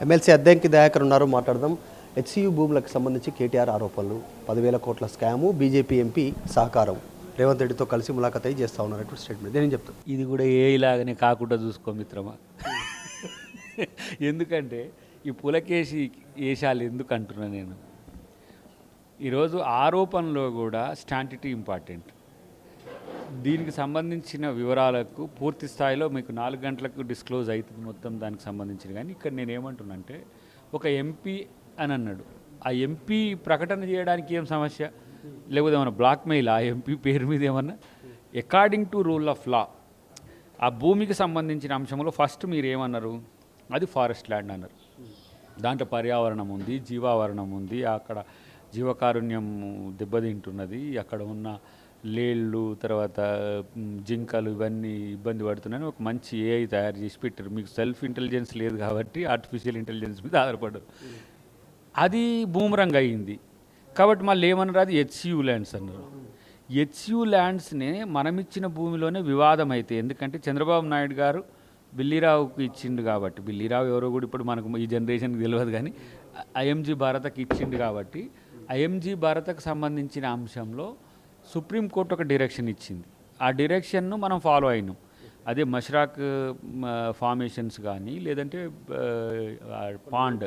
MLC Addanki Dayakar ఉన్నారు, మాట్లాడదాం. HCU భూములకు సంబంధించి కేటీఆర్ ఆరోపణలు, 10,000 కోట్ల స్కాము, బీజేపీ ఎంపీ సహకారం, రేవంత్ రెడ్డితో కలిసి ములాఖత్ అయి చేస్తూ ఉన్నట్టు స్టేట్మెంట్. నేను చెప్తాను, ఇది కూడా ఏ ఇలాగనే కాకుండా చూసుకో మిత్రమా. ఎందుకంటే ఈ పులకేసి వేషాలు ఎందుకు అంటున్నా నేను. ఈరోజు ఆరోపణలో కూడా స్టాంటిటీ ఇంపార్టెంట్. దీనికి సంబంధించిన వివరాలకు పూర్తి స్థాయిలో మీకు 4 గంటలకు డిస్క్లోజ్ అవుతుంది మొత్తం దానికి సంబంధించిన. కానీ ఇక్కడ నేను ఏమంటున్నానంటే, ఒక ఎంపీ అని అన్నాడు, ఆ ఎంపీ ప్రకటన చేయడానికి ఏం సమస్య, లేకపోతే ఏమన్నా బ్లాక్మెయిల్ ఆ ఎంపీ పేరు మీద ఏమన్నా. According to rule of law ఆ భూమికి సంబంధించిన అంశంలో ఫస్ట్ మీరు ఏమన్నారు, అది ఫారెస్ట్ ల్యాండ్ అన్నారు. దాంట్లో పర్యావరణం ఉంది, జీవావరణం ఉంది, అక్కడ జీవకారుణ్యం దెబ్బతింటున్నది, అక్కడ ఉన్న లేళ్ళు తర్వాత జింకలు ఇవన్నీ ఇబ్బంది పడుతున్నాయని ఒక మంచి ఏఐ తయారు చేసి పెట్టారు. మీకు సెల్ఫ్ ఇంటెలిజెన్స్ లేదు కాబట్టి ఆర్టిఫిషియల్ ఇంటెలిజెన్స్ మీద ఆధారపడ్డారు. అది బూమరంగ్ అయ్యింది కాబట్టి మళ్ళీ ఏమన్నారు, అది హెచ్సియు ల్యాండ్స్ అన్నారు. హెచ్సియు ల్యాండ్స్ని మనమిచ్చిన భూమిలోనే వివాదం అయితే, ఎందుకంటే చంద్రబాబు నాయుడు గారు బిల్లీరావుకి ఇచ్చిండు కాబట్టి, బిల్లీరావు ఎవరో కూడా ఇప్పుడు మనకు ఈ జనరేషన్కి తెలియదు కానీ ఐఎంజీ భారతకి ఇచ్చిండు కాబట్టి, ఐఎంజీ భారతకు సంబంధించిన అంశంలో సుప్రీంకోర్టు ఒక డైరెక్షన్ ఇచ్చింది. ఆ డైరెక్షన్ను మనం ఫాలో అయినాం. అదే మష్రాక్ ఫార్మేషన్స్ కానీ లేదంటే పాండ్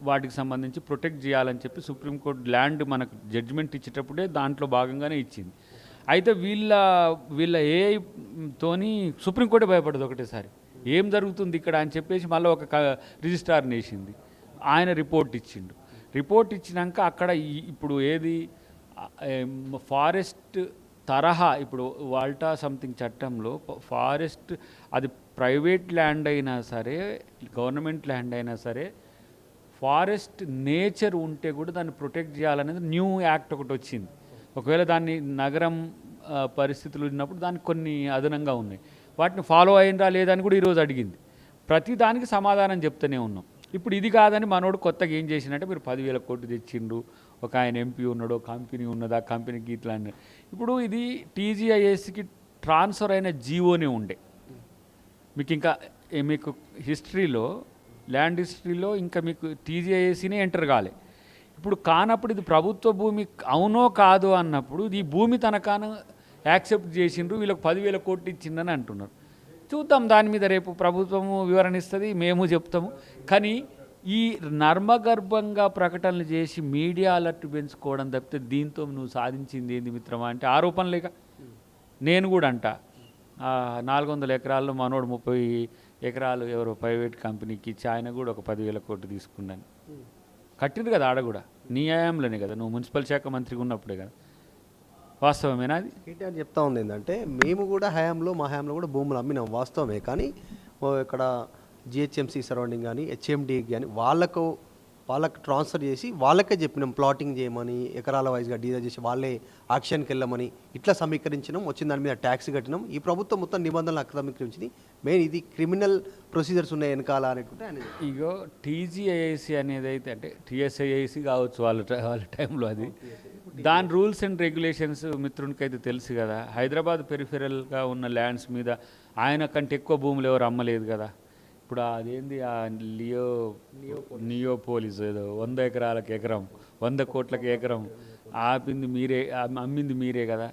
వాటికి సంబంధించి ప్రొటెక్ట్ చేయాలని చెప్పి సుప్రీంకోర్టు ల్యాండ్ మనకు జడ్జిమెంట్ ఇచ్చేటప్పుడే దాంట్లో భాగంగానే ఇచ్చింది. అయితే వీళ్ళ ఏఐతోని సుప్రీంకోర్టే భయపడదు ఒకటేసారి, ఏం జరుగుతుంది ఇక్కడ అని చెప్పేసి మళ్ళీ ఒక రిజిస్ట్రార్ని వేసింది. ఆయన రిపోర్ట్ ఇచ్చిండు. రిపోర్ట్ ఇచ్చినాక అక్కడ ఇప్పుడు ఏది ఫారెస్ట్ తరహా, ఇప్పుడు వాల్టా సంథింగ్ చట్టంలో ఫారెస్ట్ అది ప్రైవేట్ ల్యాండ్ అయినా సరే గవర్నమెంట్ ల్యాండ్ అయినా సరే ఫారెస్ట్ నేచర్ ఉంటే కూడా దాన్ని ప్రొటెక్ట్ చేయాలనేది న్యూ యాక్ట్ ఒకటి వచ్చింది. ఒకవేళ దాన్ని నగరం పరిస్థితులు ఉన్నప్పుడు దానికి కొన్ని అదనంగా ఉన్నాయి, వాటిని ఫాలో అయినరా లేదని కూడా ఈరోజు అడిగింది. ప్రతి దానికి సమాధానం చెప్తూనే ఉన్నాం. ఇప్పుడు ఇది కాదని మనోడు కొత్తగా ఏం చేసినట్టే, మీరు 10,000 కోట్లు తెచ్చిండు, ఒక ఆయన ఎంపీ ఉన్నాడు, కంపెనీ ఉన్నది, ఆ కంపెనీకి ఇట్లా అన్నారు. ఇప్పుడు ఇది టీజీఐఎస్కి ట్రాన్స్ఫర్ అయిన జీవోనే ఉండే. మీకు హిస్టరీలో ల్యాండ్ హిస్టరీలో ఇంకా మీకు టీజీఐఎస్సీనే ఎంటర్ కాలే. ఇప్పుడు కానప్పుడు ఇది ప్రభుత్వ భూమి అవునో కాదో అన్నప్పుడు ఈ భూమి తనఖాను యాక్సెప్ట్ చేసిండ్రు, వీళ్ళకి 10,000 కోట్లు ఇచ్చిందని అంటున్నారు. చూద్దాం, దాని మీద రేపు ప్రభుత్వము వివరణ ఇస్తుంది, మేము చెప్తాము. కానీ ఈ నర్మగర్భంగా ప్రకటనలు చేసి మీడియా అలర్ట్ పెంచుకోవడం తప్పితే దీంతో నువ్వు సాధించింది ఏంది మిత్రమా అంటే ఆరోపణలేక. నేను కూడా అంట 400 ఎకరాల్లో మనోడు 30 ఎకరాలు ఎవరో ప్రైవేట్ కంపెనీకి ఇచ్చి ఆయన కూడా ఒక 10,000 కోట్లు తీసుకున్నాను. కట్టింది కదా ఆడ కూడా, నీ హయాంలోనే కదా, నువ్వు మున్సిపల్ శాఖ మంత్రిగా ఉన్నప్పుడే కదా. వాస్తవమేనా? అది కేటీఆర్ చెప్తా ఉంది ఏంటంటే, మేము కూడా మా హయాంలో కూడా భూములు అమ్మినాం, వాస్తవమే. కానీ ఇక్కడ జిహెచ్ఎంసీ సరౌండింగ్ కానీ హెచ్ఎండి కానీ వాళ్ళకు ట్రాన్స్ఫర్ చేసి వాళ్ళకే చెప్పినాం ప్లాటింగ్ చేయమని, ఎకరాల వైజ్గా డీజా చేసి వాళ్ళే ఆక్షన్కి వెళ్ళమని ఇట్లా సమీకరించినాం. వచ్చిన దాని మీద ట్యాక్స్ కట్టినాం. ఈ ప్రభుత్వం మొత్తం నిబంధనలు అక్రమీకరించింది, మెయిన్ ఇది క్రిమినల్ ప్రొసీజర్స్ ఉన్నాయి వెనకాల అనేటువంటి ఆయన. ఇగో టీజీఐఐసి అనేది అయితే, అంటే టీఎస్ఐఐసి కావచ్చు వాళ్ళ టైంలో, అది దాని రూల్స్ అండ్ రెగ్యులేషన్స్ మిత్రునికి అయితే తెలుసు కదా. హైదరాబాద్ పెరిఫెరల్గా ఉన్న ల్యాండ్స్ మీద ఆయన కంటే ఎక్కువ భూములు ఎవరు అమ్మలేదు కదా. ఇప్పుడు అదేంది ఆ నియోపోలిస్ ఏదో 100 ఎకరాలకు ఎకరం, 100 కోట్లకి ఎకరం ఆపింది మీరే, అమ్మింది మీరే కదా.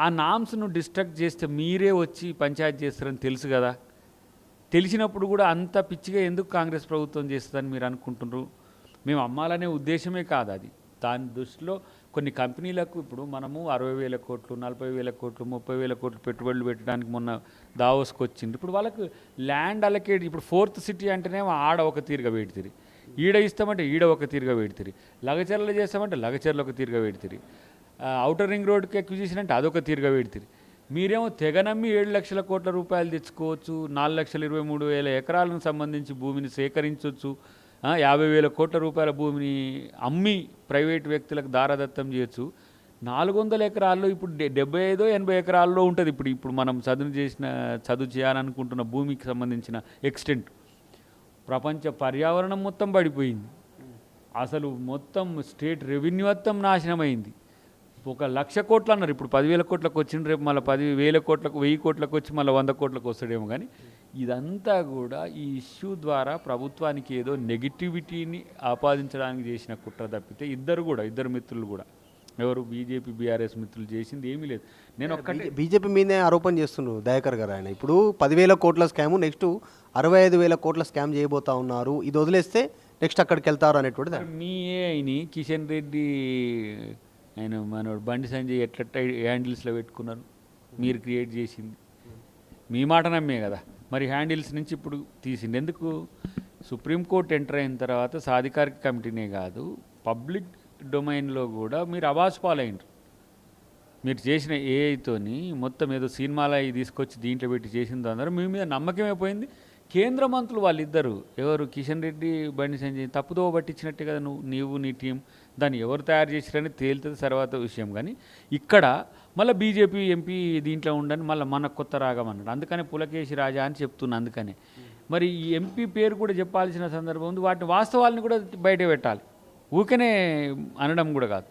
ఆ నామ్స్ను డిస్ట్రక్ట్ చేస్తే మీరే వచ్చి పంచాయతీ చేస్తారని తెలుసు కదా. తెలిసినప్పుడు కూడా అంత పిచ్చిగా ఎందుకు కాంగ్రెస్ ప్రభుత్వం చేస్తుందని మీరు అనుకుంటున్నారు? మేము అమ్మాలనే ఉద్దేశమే కాదు అది. దాని దృష్టిలో కొన్ని కంపెనీలకు ఇప్పుడు మనము 60,000 కోట్లు, 40,000 కోట్లు, 30,000 కోట్లు పెట్టుబడులు పెట్టడానికి మొన్న దావోస్కి వచ్చింది. ఇప్పుడు వాళ్ళకు ల్యాండ్ అలకేట్, ఇప్పుడు 4th సిటీ అంటేనే ఆడ ఒక తీరుగా పెడితిరి, ఈడ ఇస్తామంటే ఈడ ఒక తీరుగా పెడితిరి, లగచర్లు చేస్తామంటే లగచర్లు ఒక తీరుగా పెడితిరి, ఔటర్ రింగ్ రోడ్కి ఎక్విజిషన్ అంటే అదొక తీరుగా పెడితిరి. మీరేమో తెగనమ్మి 7 లక్షల కోట్ల రూపాయలు తెచ్చుకోవచ్చు, 4,23,000 ఎకరాలకు సంబంధించి భూమిని సేకరించవచ్చు, 50,000 కోట్ల రూపాయల భూమిని అమ్మి ప్రైవేట్ వ్యక్తులకు దారదత్తం చేయొచ్చు. 400 ఎకరాల్లో ఇప్పుడు 75-80 ఎకరాల్లో ఉంటుంది. ఇప్పుడు మనం చదువు చేయాలనుకుంటున్న భూమికి సంబంధించిన ఎక్స్టెంట్. ప్రపంచ పర్యావరణం మొత్తం పడిపోయింది, అసలు మొత్తం స్టేట్ రెవెన్యూ మొత్తం నాశనమైంది. ఒక 1,00,000 కోట్లు అన్నారు, ఇప్పుడు 10,000 కోట్లకు వచ్చింది, రేపు మళ్ళీ 10,000 కోట్లకు 1000 కోట్లకు వచ్చి మళ్ళీ 100 కోట్లకు వస్తాడేమో. కానీ ఇదంతా కూడా ఈ ఇష్యూ ద్వారా ప్రభుత్వానికి ఏదో నెగిటివిటీని ఆపాదించడానికి చేసిన కుట్ర తప్పితే ఇద్దరు మిత్రులు కూడా ఎవరు బీజేపీ బీఆర్ఎస్ మిత్రులు చేసింది ఏమీ లేదు. నేను ఒక్కటే బీజేపీ మీదే ఆరోపణ చేస్తున్నారు దయాకర్ గారు. ఆయన ఇప్పుడు 10,000 కోట్ల స్కాము, నెక్స్ట్ 65,000 కోట్ల స్కామ్ చేయబోతా ఉన్నారు, ఇది వదిలేస్తే నెక్స్ట్ అక్కడికి వెళ్తారు అనేటువంటిది. మీ ఏఐని కిషన్ రెడ్డి ఆయన మనోడు బండి సంజయ్ ఎట్లా హ్యాండిల్స్లో పెట్టుకున్నారు, మీరు క్రియేట్ చేసింది మీ మాట నమ్మే కదా. మరి హ్యాండిల్స్ నుంచి ఇప్పుడు తీసింది ఎందుకు? సుప్రీంకోర్టు ఎంటర్ అయిన తర్వాత సాధికారిక కమిటీనే కాదు, పబ్లిక్ డొమైన్లో కూడా మీరు అవాసు పాలైండ్రు. మీరు చేసిన ఏఐతోని మొత్తం ఏదో సినిమాలో తీసుకొచ్చి దీంట్లో పెట్టి చేసింది అందరూ మీ మీద నమ్మకమే పోయింది. కేంద్ర మంత్రులు వాళ్ళిద్దరు ఎవరు, కిషన్ రెడ్డి బండి సంజయ్ తప్పుదో పట్టించినట్టే కదా నీవు నీ టీం. దాన్ని ఎవరు తయారు చేసిరని తేలుతుంది తర్వాత విషయం. కానీ ఇక్కడ మళ్ళీ బీజేపీ ఎంపీ దీంట్లో ఉండని మళ్ళీ మన కొత్త రాగం అన్నాడు. అందుకనే పులకేశి రాజా అని చెప్తున్నా. అందుకనే మరి ఈ ఎంపీ పేరు కూడా చెప్పాల్సిన సందర్భం ఉంది. వాటిని వాస్తవాలను కూడా బయట పెట్టాలి, ఊకనే అనడం కూడా కాదు.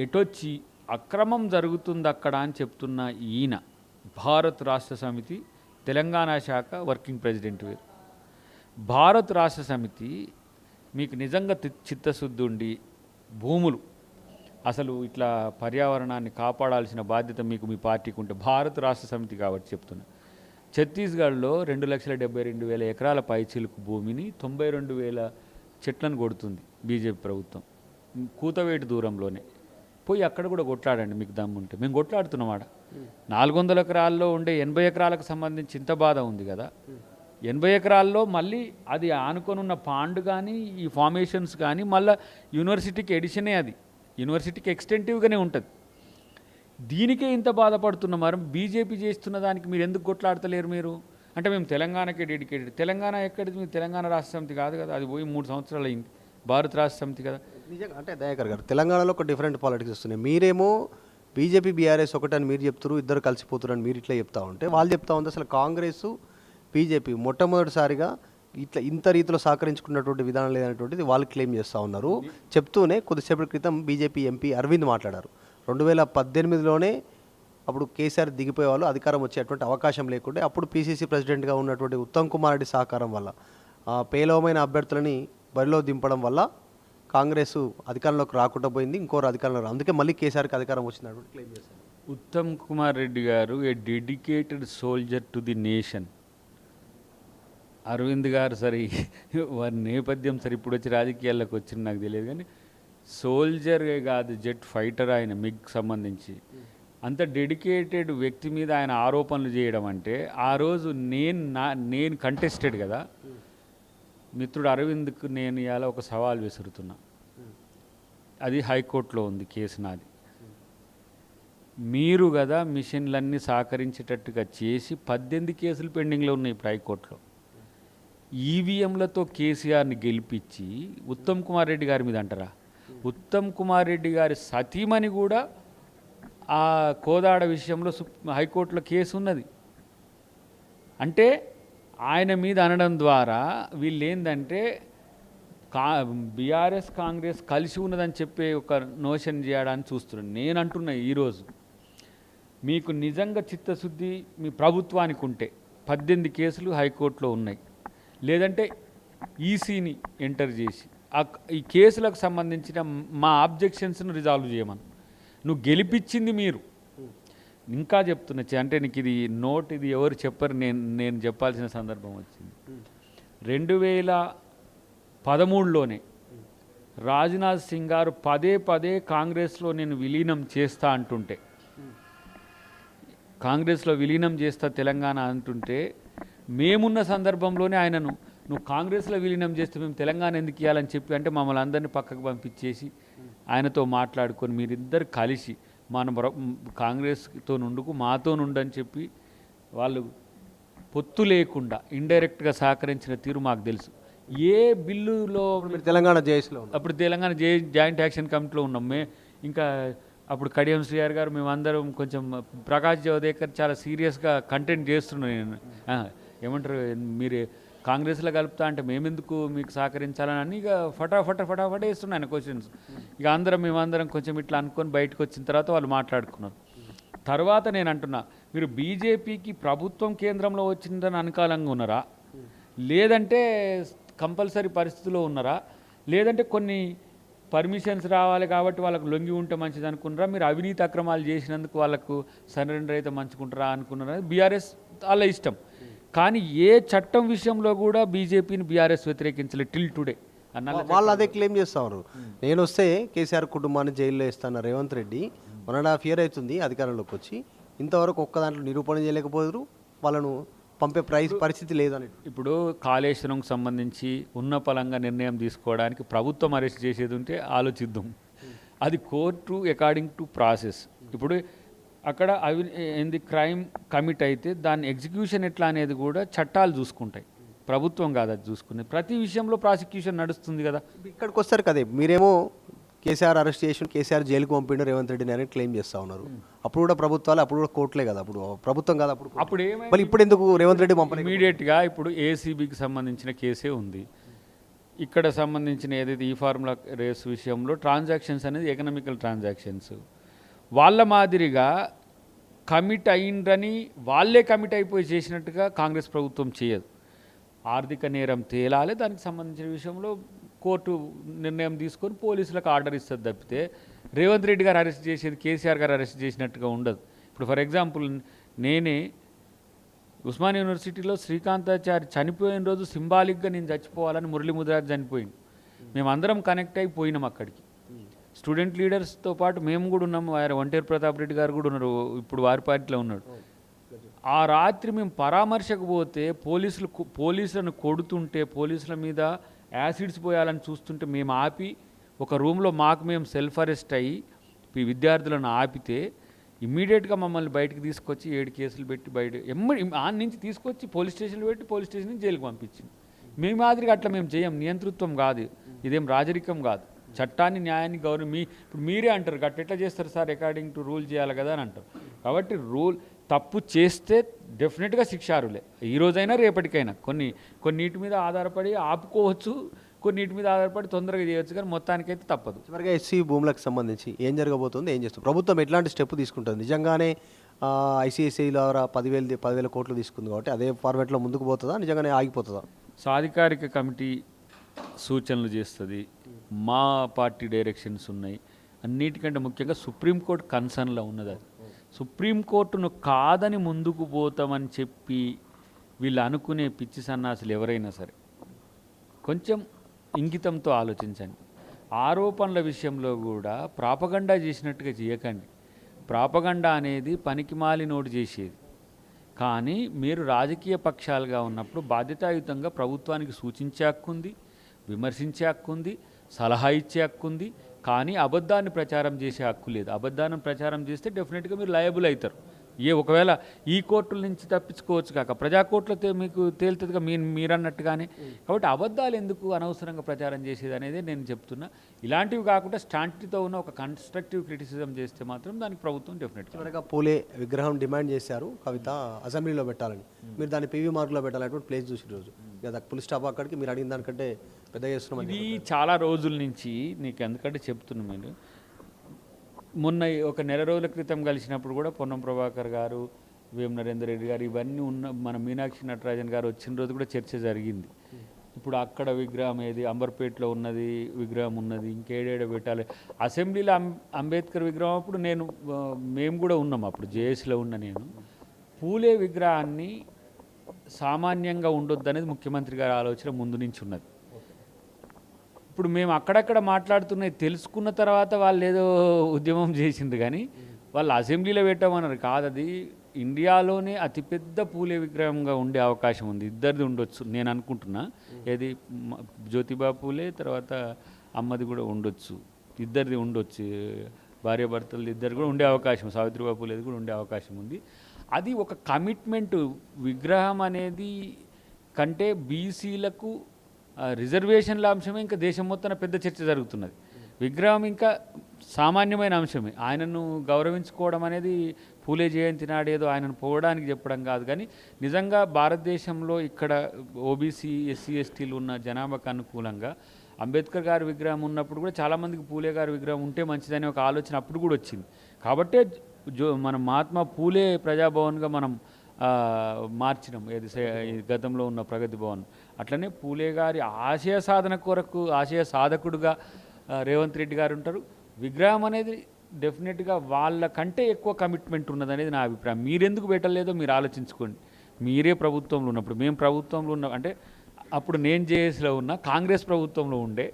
ఎటొచ్చి అక్రమం జరుగుతుంది అక్కడ అని చెప్తున్న ఈయన భారత్ రాష్ట్ర సమితి తెలంగాణ శాఖ వర్కింగ్ ప్రెసిడెంట్ వేరు. భారత్ రాష్ట్ర సమితి మీకు నిజంగా చిత్తశుద్ధి ఉండి భూములు అసలు ఇట్లా పర్యావరణాన్ని కాపాడాల్సిన బాధ్యత మీకు మీ పార్టీకి ఉంటే భారత్ రాష్ట్ర సమితి కాబట్టి చెప్తున్నా. ఛత్తీస్గఢ్లో 2,72,000 ఎకరాల పైచిలుకు భూమిని 92,000 చెట్లను కొడుతుంది బీజేపీ ప్రభుత్వం, కూతవేటు దూరంలోనే. పోయి అక్కడ కూడా కొట్లాడండి మీకు దమ్ముంటే. మేము కొట్లాడుతున్నాం ఆడ. 400 ఎకరాల్లో ఉండే 80 ఎకరాలకు సంబంధించి ఇంత బాధ ఉంది కదా. 80 ఎకరాల్లో మళ్ళీ అది ఆనుకొని ఉన్న పాండ్ కానీ ఈ ఫార్మేషన్స్ కానీ మళ్ళీ యూనివర్సిటీకి ఎడిషనే, అది యూనివర్సిటీకి ఎక్స్టెంటివ్గానే ఉంటుంది. దీనికే ఇంత బాధపడుతున్నాం. మరి బీజేపీ చేస్తున్న దానికి మీరు ఎందుకు కొట్లాడతలేరు? మీరు అంటే మేము తెలంగాణకే డెడికేటెడ్. తెలంగాణ ఎక్కడిది? మీరు తెలంగాణ రాష్ట్ర సమితి కాదు కదా, అది పోయి 3 సంవత్సరాలు అయింది. భారత రాష్ట్ర సమితి కదా. నిజంగా అంటే దయాకర్ గారు తెలంగాణలో ఒక డిఫరెంట్ పాలిటిక్స్ వస్తున్నాయి. మీరేమో బీజేపీ బీఆర్ఎస్ ఒకటని మీరు చెప్తారు, ఇద్దరు కలిసిపోతారని మీరు ఇట్లా చెప్తా ఉంటే వాళ్ళు చెప్తా ఉంది అసలు కాంగ్రెస్ బీజేపీ మొట్టమొదటిసారిగా ఇట్లా ఇంత రీతిలో సహకరించుకున్నటువంటి విధానం లేదనేటువంటిది వాళ్ళు క్లెయిమ్ చేస్తూ ఉన్నారు. చెప్తూనే కొద్దిసేపటి క్రితం బీజేపీ ఎంపీ అరవింద్ మాట్లాడారు. 2018లోనే అప్పుడు కేసీఆర్ దిగిపోయే వాళ్ళు, అధికారం వచ్చేటువంటి అవకాశం లేకుంటే అప్పుడు పీసీసీ ప్రెసిడెంట్గా ఉన్నటువంటి ఉత్తమ్ కుమార్ రెడ్డి సహకారం వల్ల పేలవమైన అభ్యర్థులని బరిలో దింపడం వల్ల కాంగ్రెస్ అధికారంలోకి రాకుండా పోయింది, ఇంకోరు అధికారంలో అందుకే మళ్ళీ కేసీఆర్కి అధికారం వచ్చినటువంటి క్లెయిమ్ చేశారు. Uttam Kumar Reddy garu a dedicated soldier to the nation. Aravind garu సరే వారి నేపథ్యం సరే ఇప్పుడు వచ్చి రాజకీయాల్లోకి వచ్చింది నాకు తెలియదు, కానీ సోల్జరే కాదు జెట్ ఫైటర్ ఆయన మిగ్ సంబంధించి. అంత డెడికేటెడ్ వ్యక్తి మీద ఆయన ఆరోపణలు చేయడం అంటే ఆ రోజు నేను కంటెస్టెడ్ కదా మిత్రుడు అరవింద్కు నేను ఇవాళ ఒక సవాల్ విసురుతున్నా. అది హైకోర్టులో ఉంది కేసు నాది. మీరు కదా మిషన్లన్నీ సహకరించేటట్టుగా చేసి 18 కేసులు పెండింగ్లో ఉన్నాయి ఇప్పుడు హైకోర్టులో. ఈవీఎంలతో కేసీఆర్ని గెలిపించి ఉత్తమ్ కుమార్ రెడ్డి గారి మీద అంటారా? ఉత్తమ్ కుమార్ రెడ్డి గారి సతీమణి కూడా ఆ కోదాడ విషయంలో హైకోర్టులో కేసు ఉన్నది. అంటే ఆయన మీద అనడం ద్వారా వీళ్ళు ఏంటంటే బీఆర్ఎస్ కాంగ్రెస్ కలిసి ఉన్నదని చెప్పే ఒక నోషన్ చేయడానికి చూస్తున్నాను. నేను అంటున్నా ఈరోజు మీకు నిజంగా చిత్తశుద్ధి మీ ప్రభుత్వానికి ఉంటే 18 కేసులు హైకోర్టులో ఉన్నాయి, లేదంటే ఈసీని ఎంటర్ చేసి ఈ కేసులకు సంబంధించిన మా ఆబ్జెక్షన్స్ను రిజాల్వ్ చేయమని. నువ్వు గెలిపించింది మీరు. ఇంకా చెప్తున్నా అంటే నీకు ఇది నోట్ ఇది ఎవరు చెప్పరు, నేను చెప్పాల్సిన సందర్భం వచ్చింది. 2013లోనే రాజ్నాథ్ సింగ్ గారు పదే కాంగ్రెస్లో నేను విలీనం చేస్తా అంటుంటే, కాంగ్రెస్లో విలీనం చేస్తా తెలంగాణ అంటుంటే మేమున్న సందర్భంలోనే ఆయనను నువ్వు కాంగ్రెస్లో విలీనం చేస్తే మేము తెలంగాణ ఎందుకు ఇవ్వాలని చెప్పి అంటే మమ్మల్ని అందరినీ పక్కకు పంపించేసి ఆయనతో మాట్లాడుకొని మీరిద్దరు కలిసి మన కాంగ్రెస్తో నుండుకు మాతో నుండని చెప్పి వాళ్ళు పొత్తు లేకుండా ఇండైరెక్ట్గా సహకరించిన తీరు మాకు తెలుసు. ఏ బిల్లులో తెలంగాణ జేఏసీలో అప్పుడు తెలంగాణ జాయింట్ యాక్షన్ కమిటీలో ఉన్నాం ఇంకా అప్పుడు కడియం శ్రీఆర్ గారు మేమందరం కొంచెం ప్రకాష్ జవదేకర్ చాలా సీరియస్గా కంటెంట్ చేస్తున్నాను నేను ఏమంటారు మీరు కాంగ్రెస్లో కలుపుతా అంటే మేమెందుకు మీకు సహకరించాలని అని ఇక ఫటాఫట వేస్తున్నాను క్వశ్చన్స్. ఇక మేమందరం కొంచెం ఇట్లా అనుకొని బయటకు వచ్చిన తర్వాత వాళ్ళు మాట్లాడుకున్నారు. తర్వాత నేను అంటున్నా, మీరు బీజేపీకి ప్రభుత్వం కేంద్రంలో వచ్చిందని అనుకూలంగా ఉన్నారా, లేదంటే కంపల్సరీ పరిస్థితిలో ఉన్నారా, లేదంటే కొన్ని పర్మిషన్స్ రావాలి కాబట్టి వాళ్ళకు లొంగి ఉంటే మంచిది అనుకున్నారా, మీరు అవినీతి అక్రమాలు చేసినందుకు వాళ్ళకు సరెండర్ అయితే మంచుకుంటారా అనుకున్నారా? బీఆర్ఎస్ వాళ్ళ ఇష్టం. కానీ ఏ చట్టం విషయంలో కూడా బీజేపీని బీఆర్ఎస్ వ్యతిరేకించలేదు టిల్ టుడే. వాళ్ళు అదే క్లెయిమ్ చేస్తా ఉన్నారు. నేను వస్తే కేసీఆర్ కుటుంబాన్ని జైల్లో వేస్తాను రేవంత్ రెడ్డి 1.5 year అవుతుంది అధికారంలోకి వచ్చి, ఇంతవరకు ఒక్క దాంట్లో నిరూపణ చేయలేకపోయారు, వాళ్ళను పంపే పరిస్థితి లేదని. ఇప్పుడు కాళేశ్వరంకి సంబంధించి ఉన్న పలంగా నిర్ణయం తీసుకోవడానికి ప్రభుత్వం అరెస్ట్ చేసేది ఉంటే ఆలోచిద్దాం. అది కోర్టు అకార్డింగ్ టు ప్రాసెస్. ఇప్పుడు అక్కడ ఏంది క్రైమ్ కమిట్ అయితే దాని ఎగ్జిక్యూషన్ ఎట్లా అనేది కూడా చట్టాలు చూసుకుంటాయి, ప్రభుత్వం కాదు అది చూసుకునేది. ప్రతి విషయంలో ప్రాసిక్యూషన్ నడుస్తుంది కదా. ఇక్కడికి వస్తారు కదే, మీరేమో కేసీఆర్ అరెస్ట్ చేసి కేసీఆర్ జైలుకు పంపిండు రేవంత్ రెడ్డిని అని క్లెయిమ్ చేస్తూ ఉన్నారు. అప్పుడు కూడా ప్రభుత్వాలు, అప్పుడు కూడా కోర్టులే కదా, అప్పుడు ప్రభుత్వం కాదు. అప్పుడు మళ్ళీ ఇప్పుడు ఎందుకు రేవంత్ రెడ్డి పంపలేదు? ఇమీడియట్గా ఇప్పుడు ఏసీబీకి సంబంధించిన కేసే ఉంది. ఇక్కడ సంబంధించిన ఏదైతే ఈ ఫార్ములా రేస్ విషయంలో ట్రాన్సాక్షన్స్ అనేది ఎకనామికల్ ట్రాన్సాక్షన్స్, వాళ్ళ మాదిరిగా కమిట్ అయిందని వాళ్ళే కమిట్ అయిపోయి చేసినట్టుగా కాంగ్రెస్ ప్రభుత్వం చేయదు. ఆర్థిక నేరం తేలాలి, దానికి సంబంధించిన విషయంలో కోర్టు నిర్ణయం తీసుకొని పోలీసులకు ఆర్డర్ ఇస్తుంది తప్పితే రేవంత్ రెడ్డి గారు అరెస్ట్ చేసేది కేసీఆర్ గారు అరెస్ట్ చేసినట్టుగా ఉండదు. ఇప్పుడు ఫర్ ఎగ్జాంపుల్ నేనే ఉస్మానియా యూనివర్సిటీలో శ్రీకాంతాచారి చనిపోయిన రోజు సింబాలిక్గా నేను చచ్చిపోవాలని మురళీ ముదిరాజ్ చనిపోయింది. మేమందరం కనెక్ట్ అయిపోయినాం అక్కడికి. స్టూడెంట్ లీడర్స్తో పాటు మేము కూడా ఉన్నాము. ఒంటేరు ప్రతాప్ రెడ్డి గారు కూడా ఉన్నారు, ఇప్పుడు వారి పార్టీలో ఉన్నాడు. ఆ రాత్రి మేము పరామర్శకు పోతే పోలీసులను కొడుతుంటే, పోలీసుల మీద యాసిడ్స్ పోయాలని చూస్తుంటే మేము ఆపి ఒక రూమ్లో మేము సెల్ఫ్ అరెస్ట్ అయ్యి విద్యార్థులను ఆపితే ఇమ్మీడియట్గా మమ్మల్ని బయటకు తీసుకొచ్చి 7 కేసులు పెట్టి ఆ నుంచి తీసుకొచ్చి పోలీస్ స్టేషన్లో పెట్టి పోలీస్ స్టేషన్ నుంచి జైలుకు పంపించింది. మీ మాదిరిగా అట్లా మేము చేయం, నియంతృత్వం కాదు, ఇదేం రాజరికం కాదు. చట్టాన్ని న్యాయాన్ని ఇప్పుడు మీరే అంటారు ఎట్లా చేస్తారు సార్, అకార్డింగ్ టు రూల్ చేయాలి కదా అని అంటారు. కాబట్టి తప్పు చేస్తే డెఫినెట్గా శిక్షారులే, ఈ రోజైనా రేపటికైనా. కొన్నిటి మీద ఆధారపడి ఆపుకోవచ్చు, కొన్నిటి మీద ఆధారపడి తొందరగా చేయవచ్చు, కానీ మొత్తానికైతే తప్పదు. చివరిగా ఎస్సీ భూములకు సంబంధించి ఏం జరగబోతుంది, ఏం చేస్తుంది ప్రభుత్వం, ఎట్లాంటి స్టెప్ తీసుకుంటుంది? నిజంగానే ఐసీఐసీ ద్వారా 10,000 కోట్లు తీసుకుంది కాబట్టి అదే ఫార్మాట్లో ముందుకు పోతుందా, నిజంగానే ఆగిపోతుందా? సాధికారిక కమిటీ సూచనలు చేస్తుంది, మా పార్టీ డైరెక్షన్స్ ఉన్నాయి. అన్నిటికంటే ముఖ్యంగా సుప్రీంకోర్టు కన్సర్న్లో ఉన్నది. అది సుప్రీంకోర్టును కాదని ముందుకు పోతామని చెప్పి వీళ్ళు అనుకునే పిచ్చి సన్నాసులు ఎవరైనా సరే కొంచెం ఇంగితంతో ఆలోచించండి. ఆరోపణల విషయంలో కూడా ప్రాపగండా చేసినట్టుగా చేయకండి. ప్రాపగండా అనేది పనికిమాలినోడు చేసేది. కానీ మీరు రాజకీయ పక్షాలుగా ఉన్నప్పుడు బాధ్యతాయుతంగా ప్రభుత్వానికి సూచించే హక్కుంది, విమర్శించే హక్కుంది, సలహా ఇచ్చే హక్కుంది. కానీ అబద్ధాన్ని ప్రచారం చేసే హక్కు లేదు. అబద్ధాన్ని ప్రచారం చేస్తే డెఫినెట్గా మీరు లయబుల్ అవుతారు. ఒకవేళ ఈ కోర్టుల నుంచి తప్పించుకోవచ్చు కాక ప్రజా కోర్టులతో మీకు తేలుతుందిగా మీరన్నట్టుగానే. కాబట్టి అబద్ధాలు ఎందుకు అనవసరంగా ప్రచారం చేసేది అనేది నేను చెప్తున్నా. ఇలాంటివి కాకుండా స్టాంటితో ఉన్న ఒక కన్స్ట్రక్టివ్ క్రిటిసిజం చేస్తే మాత్రం దానికి ప్రభుత్వం డెఫినెట్గా. పూలే విగ్రహం డిమాండ్ చేశారు కవిత అసెంబ్లీలో పెట్టాలని, మీరు దాన్ని PV మార్కులో పెట్టాలనేటువంటి ప్లేస్ చూసి రోజు కదా పులి స్టాప్ అక్కడికి మీరు అడిగిన దానికంటే పెద్ద చేస్తున్నాం. ఇది చాలా రోజుల నుంచి నీకు ఎందుకంటే చెప్తున్నా, మీరు మొన్న ఒక నెల రోజుల క్రితం కలిసినప్పుడు కూడా పొన్నం ప్రభాకర్ గారు, వేం నరేందర్ రెడ్డి గారు ఇవన్నీ మన మీనాక్షి నటరాజన్ గారు వచ్చిన రోజు కూడా చర్చ జరిగింది. ఇప్పుడు అక్కడ విగ్రహం ఏది, అంబర్పేటలో ఉన్నది విగ్రహం ఉన్నది, ఇంకేడేడ పెట్టాలి. అసెంబ్లీలో అంబేద్కర్ విగ్రహం అప్పుడు మేము కూడా ఉన్నాం, అప్పుడు జేఏసీలో ఉన్న నేను. పూలే విగ్రహాన్ని సామాన్యంగా ఉండొద్దు అనేది ముఖ్యమంత్రి గారి ఆలోచన ముందు నుంచి ఉన్నది. ఇప్పుడు మేము అక్కడక్కడ మాట్లాడుతున్నది తెలుసుకున్న తర్వాత వాళ్ళు ఏదో ఉద్యమం చేసిండ్రు, కానీ వాళ్ళు అసెంబ్లీలో పెట్టమన్నారు కాదు. అది ఇండియాలోనే అతిపెద్ద పూలే విగ్రహంగా ఉండే అవకాశం ఉంది. ఇద్దరిది ఉండొచ్చు నేను అనుకుంటున్నా. ఏది జ్యోతిబా పూలే తర్వాత అమ్మది కూడా ఉండొచ్చు, ఇద్దరిది ఉండొచ్చు, భార్యాభర్తలు ఇద్దరు కూడా ఉండే అవకాశం, సావిత్రిబా పూలేది కూడా ఉండే అవకాశం ఉంది. అది ఒక కమిట్మెంట్. విగ్రహం అనేది కంటే బీసీలకు రిజర్వేషన్ల అంశమే ఇంకా దేశం మొత్తం పెద్ద చర్చ జరుగుతున్నది. విగ్రహం ఇంకా సామాన్యమైన అంశమే. ఆయనను గౌరవించుకోవడం అనేది పూలే జయంతి నాడేదో ఆయనను పోవడానికి చెప్పడం కాదు, కానీ నిజంగా భారతదేశంలో ఇక్కడ ఓబీసీ ఎస్సీ ఎస్టీలు ఉన్న జనాభాకు అనుకూలంగా అంబేద్కర్ గారి విగ్రహం ఉన్నప్పుడు కూడా చాలామందికి పూలే గారి విగ్రహం ఉంటే మంచిదని ఒక ఆలోచన అప్పుడు కూడా వచ్చింది. కాబట్టే మనం మహాత్మా పూలే ప్రజాభవన్గా మనం మార్చినాం ఈ గతంలో ఉన్న ప్రగతి భవన్. అట్లనే పూలే గారి ఆశయ సాధన కొరకు ఆశయ సాధకుడుగా రేవంత్ రెడ్డి గారు ఉంటారు. విగ్రహం అనేది డెఫినెట్గా వాళ్ళకంటే ఎక్కువ కమిట్మెంట్ ఉన్నదనేది నా అభిప్రాయం. మీరెందుకు పెట్టలేదో మీరు ఆలోచించుకోండి. మీరే ప్రభుత్వంలో ఉన్నప్పుడు, మేము ప్రభుత్వంలో ఉన్న అంటే అప్పుడు నేను జేఏసీలో ఉన్న, కాంగ్రెస్ ప్రభుత్వంలో ఉండే,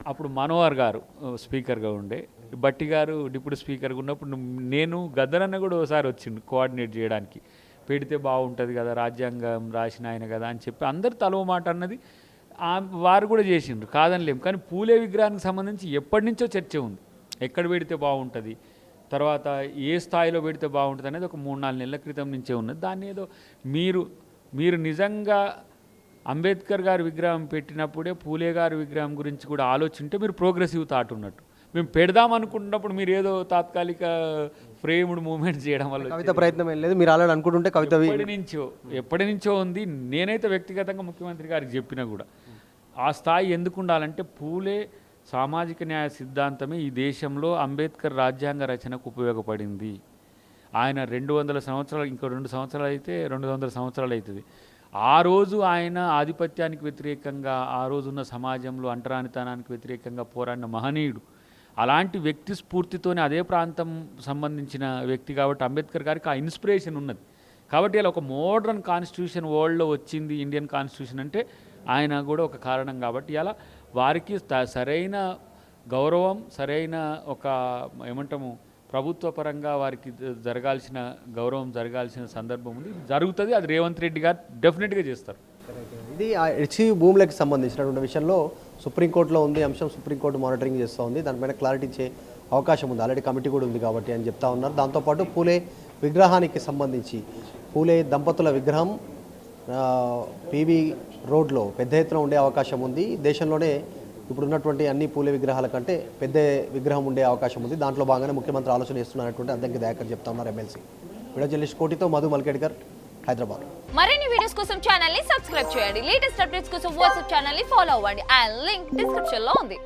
అప్పుడు మనోహర్ గారు స్పీకర్గా ఉండే, బట్టి గారు డిప్యూటీ స్పీకర్గా ఉన్నప్పుడు నేను గద్దరన్న కూడా ఒకసారి వచ్చిండు కోఆర్డినేట్ చేయడానికి. పెడితే బాగుంటుంది కదా, రాజ్యాంగం రాసిన ఆయన కదా అని చెప్పి అందరు తలో మాట అన్నది వారు కూడా చేసిండ్రు, కాదనిలేం. కానీ పూలే విగ్రహానికి సంబంధించి ఎప్పటి నుంచో చర్చ ఉంది, ఎక్కడ పెడితే బాగుంటుంది, తర్వాత ఏ స్థాయిలో పెడితే బాగుంటుంది అనేది ఒక 3-4 నెలల క్రితం నుంచే ఉన్నది. దాన్ని ఏదో మీరు నిజంగా అంబేద్కర్ గారి విగ్రహం పెట్టినప్పుడే పూలే గారి విగ్రహం గురించి కూడా ఆలోచింటే మీరు ప్రోగ్రెసివ్ థాట్ ఉన్నట్టు. మేము పెడదాం అనుకున్నప్పుడు మీరు ఏదో తాత్కాలిక ఫ్రేమ్డ్ మూమెంట్ చేయడం వల్ల కవిత ప్రయత్నం ఏం లేదు, మీరు ఆల్రెడీ అనుకుంటుంటే కవిత ఎప్పటి నుంచో ఉంది. నేనైతే వ్యక్తిగతంగా ముఖ్యమంత్రి గారికి చెప్పినా కూడా ఆ స్థాయి ఎందుకు ఉండాలంటే పూలే సామాజిక న్యాయ సిద్ధాంతమే ఈ దేశంలో అంబేద్కర్ రాజ్యాంగ రచనకు ఉపయోగపడింది. ఆయన 200 సంవత్సరాలు, ఇంకో 2 సంవత్సరాలు అయితే 200 సంవత్సరాలు అవుతుంది. ఆ రోజు ఆయన ఆధిపత్యానికి వ్యతిరేకంగా, ఆ రోజున్న సమాజంలో అంటరానితనానికి వ్యతిరేకంగా పోరాడిన మహనీయుడు. అలాంటి వ్యక్తి స్ఫూర్తితోనే అదే ప్రాంతం సంబంధించిన వ్యక్తి కాబట్టి అంబేద్కర్ గారికి ఆ ఇన్స్పిరేషన్ ఉన్నది. కాబట్టి అలా ఒక మోడర్న్ కాన్స్టిట్యూషన్ వరల్డ్లో వచ్చింది ఇండియన్ కాన్స్టిట్యూషన్ అంటే ఆయన కూడా ఒక కారణం. కాబట్టి అలా వారికి సరైన గౌరవం, సరైన ఒక ఏమంటాము ప్రభుత్వ పరంగా వారికి జరగాల్సిన గౌరవం జరగాల్సిన సందర్భం ఉంది, జరుగుతుంది. అది రేవంత్ రెడ్డి గారు డెఫినెట్గా చేస్తారు. ఇది హెచ్సి భూములకు సంబంధించినటువంటి విషయంలో సుప్రీంకోర్టులో ఉంది అంశం, సుప్రీంకోర్టు మానిటరింగ్ చేస్తూ ఉంది, దానిపైన క్లారిటీ ఇచ్చే అవకాశం ఉంది, ఆల్రెడీ కమిటీ కూడా ఉంది కాబట్టి అని చెప్తా ఉన్నారు. దాంతోపాటు పూలే విగ్రహానికి సంబంధించి పూలే దంపతుల విగ్రహం పీవీ రోడ్లో పెద్ద ఎత్తున ఉండే అవకాశం ఉంది. దేశంలోనే ఇప్పుడు ఉన్నటువంటి అన్ని పూలే విగ్రహాల కంటే పెద్ద విగ్రహం ఉండే అవకాశం ఉంది. దాంట్లో భాగంగానే ముఖ్యమంత్రి ఆలోచన చేస్తున్నటువంటి అద్దంకి దయాకర్ చెప్తా ఉన్నారు ఎమ్మెల్సీ. వీడియో జర్నలిస్ట్ కోటితో మధు మల్కేడ్కర్, హైదరాబాద్. మరిన్ని వీడియోస్ కోసం ఛానల్ ని సబ్స్క్రైబ్ చేయండి. లేటెస్ట్ అప్డేట్స్ కోసం వాట్సాప్ ఛానల్ ని ఫాలో అవ్వండి. అండ్ లింక్ డిస్క్రిప్షన్ లో ఉంది.